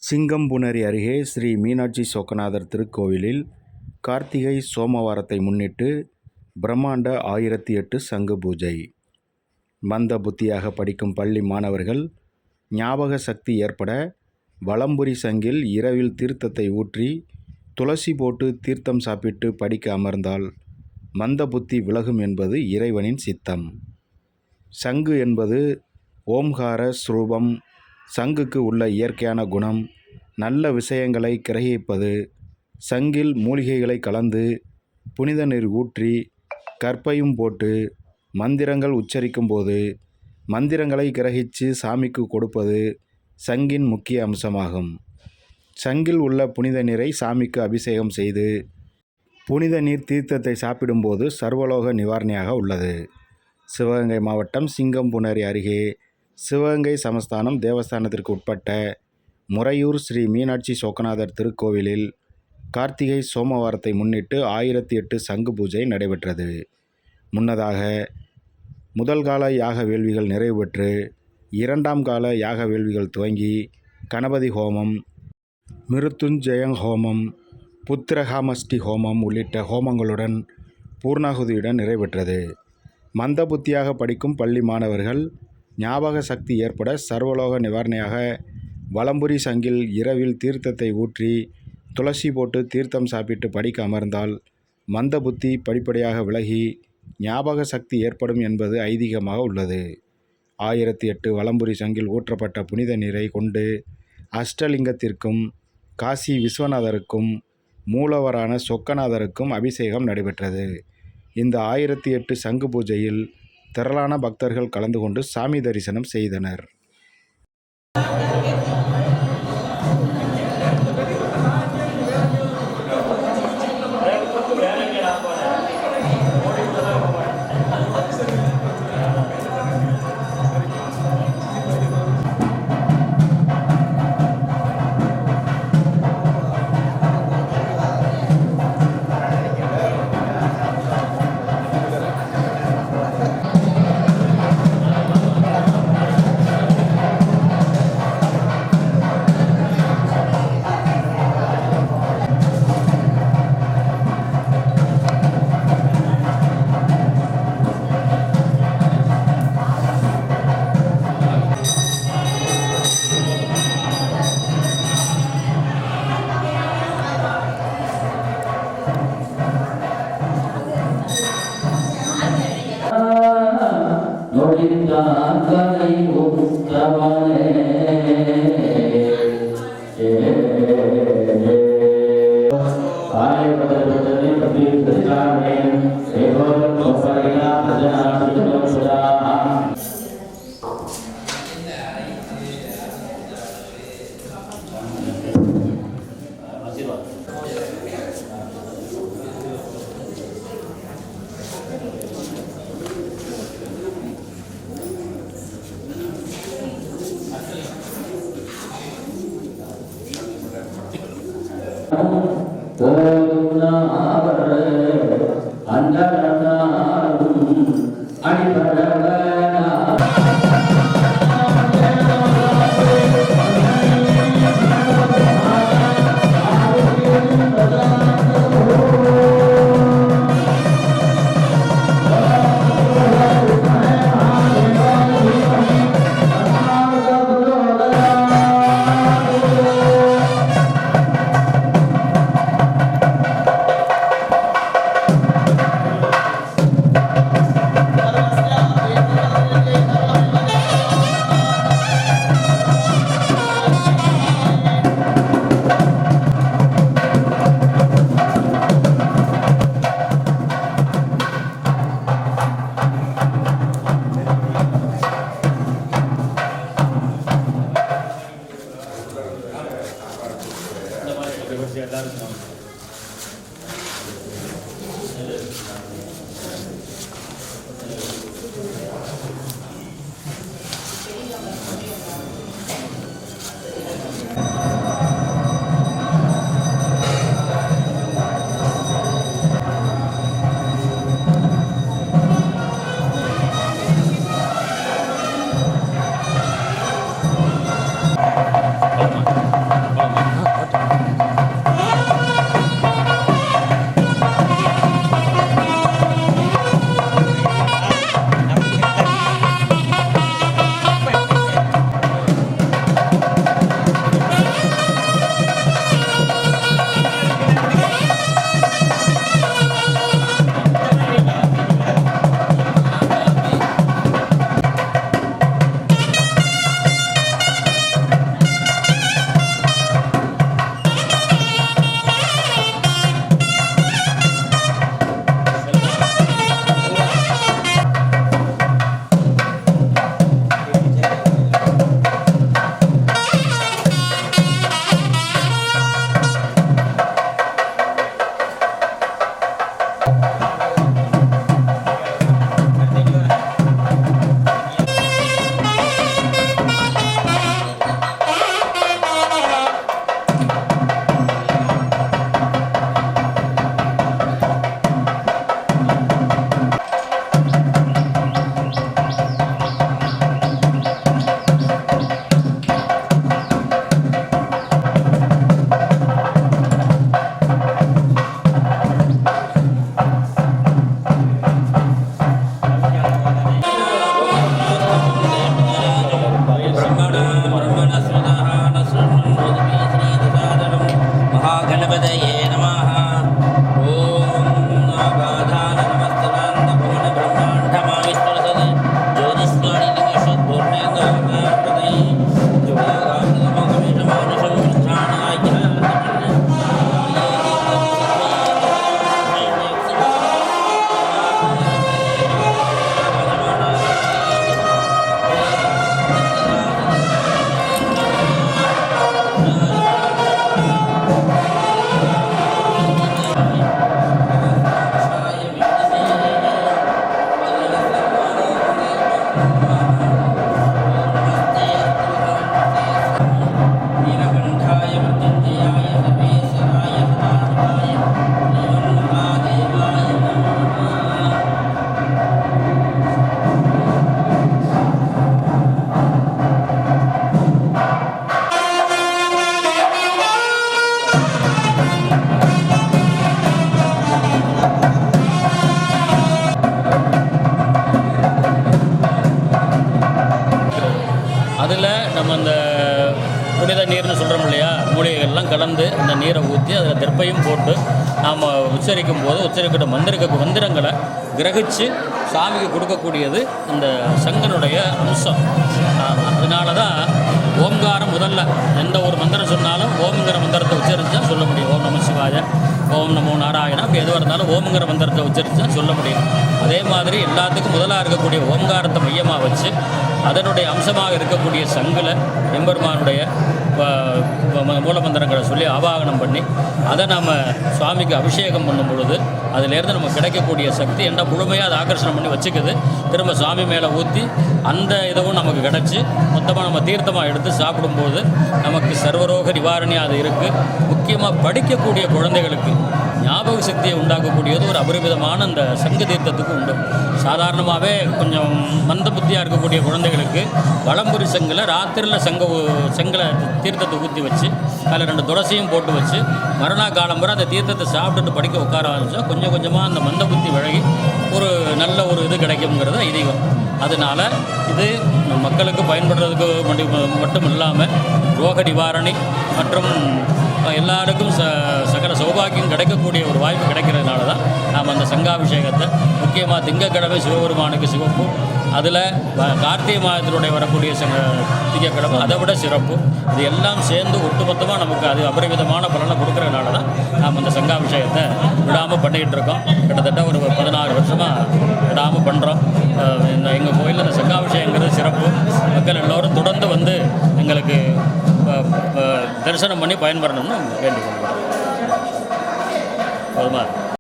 சிங்கம்புணரி அருகே ஸ்ரீ மீனாட்சி சொக்கநாதர் திருக்கோவிலில் கார்த்திகை சோமவாரத்தை முன்னிட்டு பிரம்மாண்ட 1008 சங்கு பூஜை. மந்த புத்தியாக படிக்கும் பள்ளி மாணவர்கள் ஞாபக சக்தி ஏற்பட வலம்புரி சங்கில் இரவில் தீர்த்தத்தை ஊற்றி துளசி போட்டு தீர்த்தம் சாப்பிட்டு படிக்க அமர்ந்தால் மந்த புத்தி விலகும் என்பது இறைவனின் சித்தம். சங்கு என்பது ஓம்கார ஸ்ரூபம். சங்குக்கு உள்ள இயற்கையான குணம் நல்ல விஷயங்களை கிரகிப்பது. சங்கில் மூலிகைகளை கலந்து புனித நீர் ஊற்றி கற்பையும் போட்டு மந்திரங்கள் உச்சரிக்கும் போது மந்திரங்களை கிரகித்து சாமிக்கு கொடுப்பது சங்கின் முக்கிய அம்சமாகும். சங்கில் உள்ள புனித நீரை சாமிக்கு அபிஷேகம் செய்து புனித நீர் தீர்த்தத்தை சாப்பிடும்போது சர்வலோக நிவாரணியாக உள்ளது. சிவகங்கை மாவட்டம் சிங்கம்புணரி அருகே சிவகங்கை சமஸ்தானம் தேவஸ்தானத்திற்கு உட்பட்ட முறையூர் ஸ்ரீ மீனாட்சி சொக்கநாதர் திருக்கோவிலில் கார்த்திகை சோமவாரத்தை முன்னிட்டு 1008 சங்கு பூஜை நடைபெற்றது. முன்னதாக முதல் கால யாக வேள்விகள் நிறைவு பெற்று இரண்டாம் கால யாக வேள்விகள் துவங்கி கணபதி ஹோமம், மிருத்துஞ்சய ஹோமம், புத்திரகாமஷ்டி ஹோமம் உள்ளிட்ட ஹோமங்களுடன் பூர்ணாகுதியுடன் நிறைவேற்றது. மந்த புத்தியாக படிக்கும் பள்ளி மாணவர்கள் ஞாபக சக்தி ஏற்பட சர்வலோக நிவாரணியாக வலம்புரி சங்கில் இரவில் தீர்த்தத்தை ஊற்றி துளசி போட்டு தீர்த்தம் சாப்பிட்டு படிக்க அமர்ந்தால் மந்த புத்தி படிப்படியாக விலகி ஞாபக சக்தி ஏற்படும் என்பது ஐதீகமாக உள்ளது. 1008 வலம்புரி சங்கில் ஊற்றப்பட்ட புனித நீரை கொண்டு அஷ்டலிங்கத்திற்கும் காசி விஸ்வநாதருக்கும் மூலவரான சொக்கநாதருக்கும் அபிஷேகம் நடைபெற்றது. இந்த 1008 சங்கு பூஜையில் திரளான பக்தர்கள் கலந்து கொண்டு சாமி தரிசனம் செய்தனர். மூலிகைகள்லாம் கலந்து அந்த நீரை ஊற்றி அதில் தெற்பையும் போட்டு நாம் உச்சரிக்கும் போது உச்சரிக்கிற மந்திரங்களை கிரகிச்சு சாமிக்கு கொடுக்கக்கூடியது அந்த சங்கனுடைய அம்சம். அதனால தான் ஓம்காரம் முதல்ல எந்த ஒரு மந்திரம் சொன்னாலும் ஓம்ங்கிற மந்திரத்தை உச்சரித்தா சொல்ல முடியும். ஓம் நம சிவாய, ஓம் நமோ நாராயணா, இப்போ எதுவாக இருந்தாலும் ஓம்ங்கிற மந்திரத்தை உச்சரித்தா சொல்ல முடியும். அதே மாதிரி எல்லாத்துக்கும் முதலாக இருக்கக்கூடிய ஓம்காரத்தை மையமாக வச்சு அதனுடைய அம்சமாக இருக்கக்கூடிய சங்கில் எம்பெருமானுடைய மூலமந்திரங்களை சொல்லி ஆவாகனம் பண்ணி அதை நம்ம சுவாமிக்கு அபிஷேகம் பண்ணும் பொழுது அதிலேருந்து நமக்கு கிடைக்கக்கூடிய சக்தி என்ன முழுமையாக அதை ஆக்கர்ஷணம் பண்ணி வச்சுக்குது. திரும்ப சுவாமி மேலே ஊற்றி அந்த இதுவும் நமக்கு கிடச்சி மொத்தமாக நம்ம தீர்த்தமாக எடுத்து சாப்பிடும்போது நமக்கு சர்வரோக நிவாரணியாக அது இருக்குது. முக்கியமாக படிக்கக்கூடிய குழந்தைகளுக்கு ஞாபக சக்தியை உண்டாக்கக்கூடியது ஒரு அபரிமிதமான அந்த சங்க தீர்த்தத்துக்கு உண்டு. சாதாரணமாகவே கொஞ்சம் மந்த புத்தியாக இருக்கக்கூடிய குழந்தைகளுக்கு வலம்புரி சங்கில் ராத்திரியில் செங்கலை தீர்த்தத்தை ஊற்றி வச்சு அதில் 2 துளசியும் போட்டு வச்சு மறுநாள் காலம்புற அந்த தீர்த்தத்தை சாப்பிட்டுட்டு படிக்க உட்கார ஆரம்பித்தா கொஞ்சம் கொஞ்சமாக அந்த மந்த புத்தி விலகி ஒரு நல்ல ஒரு இது கிடைக்குங்கிறது ஐதீகம். அதனால் இது மக்களுக்கு பயன்படுறதுக்கு மட்டும் இல்லாமல் ரோக நிவாரணி மற்றும் எல்லாருக்கும் சகல சௌபாகியம் கிடைக்கக்கூடிய ஒரு வாய்ப்பு கிடைக்கிறதுனால தான் நாம் அந்த சங்காபிஷேகத்தை முக்கியமாக திங்கக்கிழமை சிவபெருமானுக்கு சிவப்பு, அதில் கார்த்திகை மாதத்தினுடைய வரக்கூடிய திங்கக்கிழமை அதை விட சிறப்பு. இது எல்லாம் சேர்ந்து ஒட்டுமொத்தமாக நமக்கு அது அபரிமிதமான பலனை கொடுக்கறதுனால தான் நாம் அந்த சங்காபிஷேகத்தை விடாமல் பண்ணிக்கிட்டு இருக்கோம். கிட்டத்தட்ட ஒரு 16 வருஷமாக விடாமல் பண்ணுறோம். எங்கள் கோயிலில் அந்த சங்காபிஷேகங்கிறது சிறப்பு. மக்கள் எல்லோரும் தொடர்ந்து வந்து எங்களுக்கு தரிசனம் பண்ணி பயன்பெறணும்னு வேண்டிக் கொள்கிறோம். போதுமா?